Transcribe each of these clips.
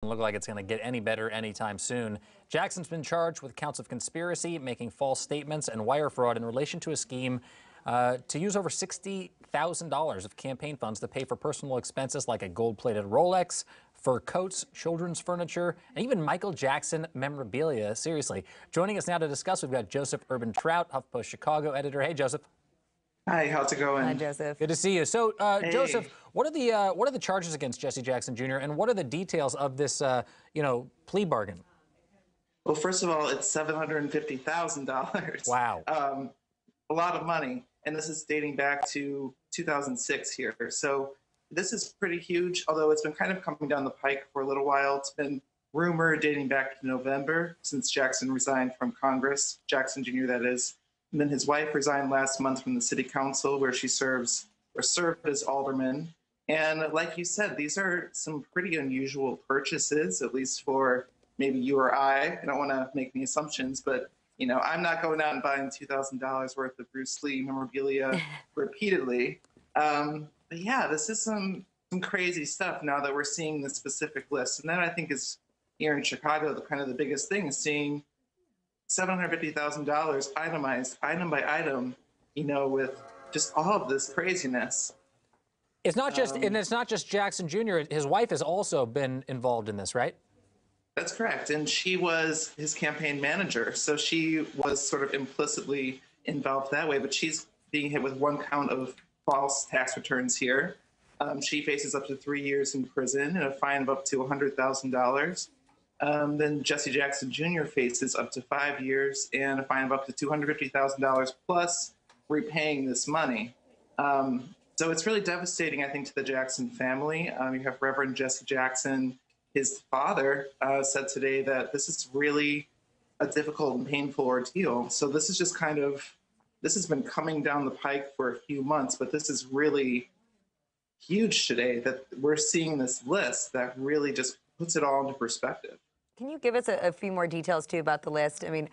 doesn't look like it's going to get any better anytime soon. Jackson's been charged with counts of conspiracy, making false statements, and wire fraud in relation to a scheme to use over $60,000 of campaign funds to pay for personal expenses like a gold-plated Rolex, fur coats, children's furniture, and even Michael Jackson memorabilia. Seriously. Joining us now to discuss, we've got Joseph Urban Trout, HuffPost Chicago editor. Hey, Joseph. Hi, how's it going? Hi, Joseph. Good to see you. So, Hey. Joseph, what are the charges against Jesse-Jackson Jr. and what are the details of this, plea bargain? Well, first of all, it's $750,000. Wow. A lot of money, and this is dating back to 2006 here. So this is pretty huge, although it's been kind of coming down the pike for a little while. It's been rumored dating back to November since Jackson resigned from Congress, Jackson Jr. that is. And then his wife resigned last month from the city council where she served as alderman. And like you said, these are some pretty unusual purchases, at least for maybe you or I. I don't want to make any assumptions, but I'm not going out and buying $2,000 worth of Bruce Lee memorabilia repeatedly. But yeah, this is some crazy stuff now that we're seeing the specific list. And that I think is here in Chicago, the biggest thing is seeing $750,000 itemized, item by item, with just all of this craziness. It's not just, and it's not just Jackson Jr. His wife has also been involved in this, right? That's correct. And she was his campaign manager. So she was sort of implicitly involved that way, but she's being hit with one count of false tax returns here. She faces up to 3 years in prison and a fine of up to $100,000. Then Jesse-Jackson Jr. faces up to 5 years and a fine of up to $250,000 plus repaying this money. So it's really devastating, I think, to the Jackson family. You have Reverend Jesse Jackson. His father said today that this is really a difficult and painful ordeal. So this is just this has been coming down the pike for a few months, but this is really huge today that we're seeing this list that really just puts it all into perspective. Can you give us a few more details, too, about the list? I mean,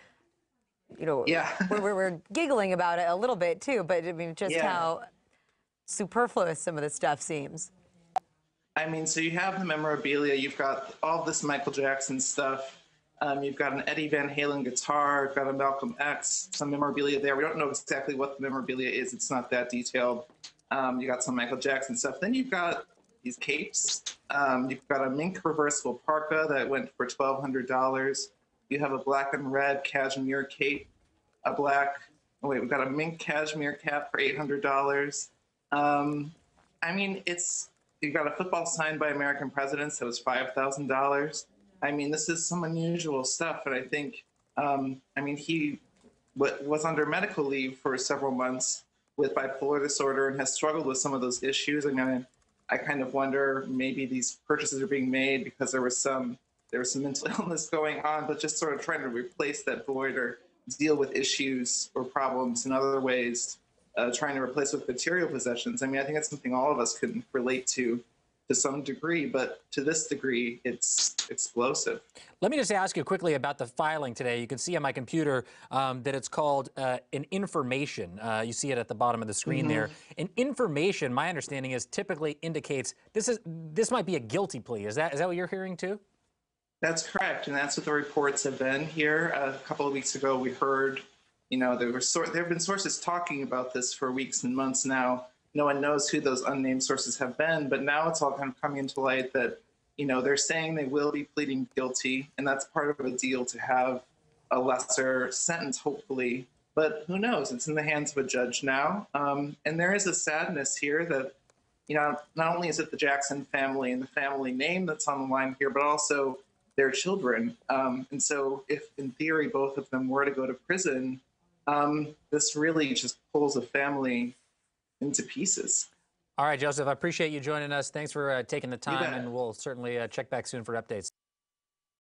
yeah. we're giggling about it a little bit, too, but I mean, just how superfluous some of this stuff seems. I mean, so you have the memorabilia, you've got all this Michael Jackson stuff, you've got an Eddie Van Halen guitar, you've got a Malcolm X, some memorabilia there. We don't know exactly what the memorabilia is, it's not that detailed. You got some Michael Jackson stuff. Then you've got these capes. You've got a mink reversible parka that went for $1,200. You have a black and red cashmere cape, we've got a mink cashmere cap for $800. I mean, you've got a football signed by American presidents that was $5,000. I mean, this is some unusual stuff, and I think, he was under medical leave for several months with bipolar disorder and has struggled with some of those issues. I mean, I kind of wonder maybe these purchases are being made because there was some mental illness going on, but just sort of trying to replace that void or deal with issues or problems in other ways, trying to replace with material possessions. I mean, I think that's something all of us can relate to some degree, but to this degree, it's explosive. Let me just ask you quickly about the filing today. You can see on my computer that it's called an information. You see it at the bottom of the screen there. An information, my understanding is, typically indicates this might be a guilty plea. Is that what you're hearing too? That's correct, and that's what the reports have been here. A couple of weeks ago, we heard, there have been sources talking about this for weeks and months now. No one knows who those unnamed sources have been, but now it's all kind of coming into light that, they're saying they will be pleading guilty, and that's part of a deal to have a lesser sentence, hopefully. But who knows? It's in the hands of a judge now. And there is a sadness here that, not only is it the Jackson family and the family name that's on the line here, but also their children. And so if, in theory, both of them were to go to prison, this really just pulls a family into pieces. All right, Joseph, I appreciate you joining us. Thanks for taking the time, and we'll certainly check back soon for updates.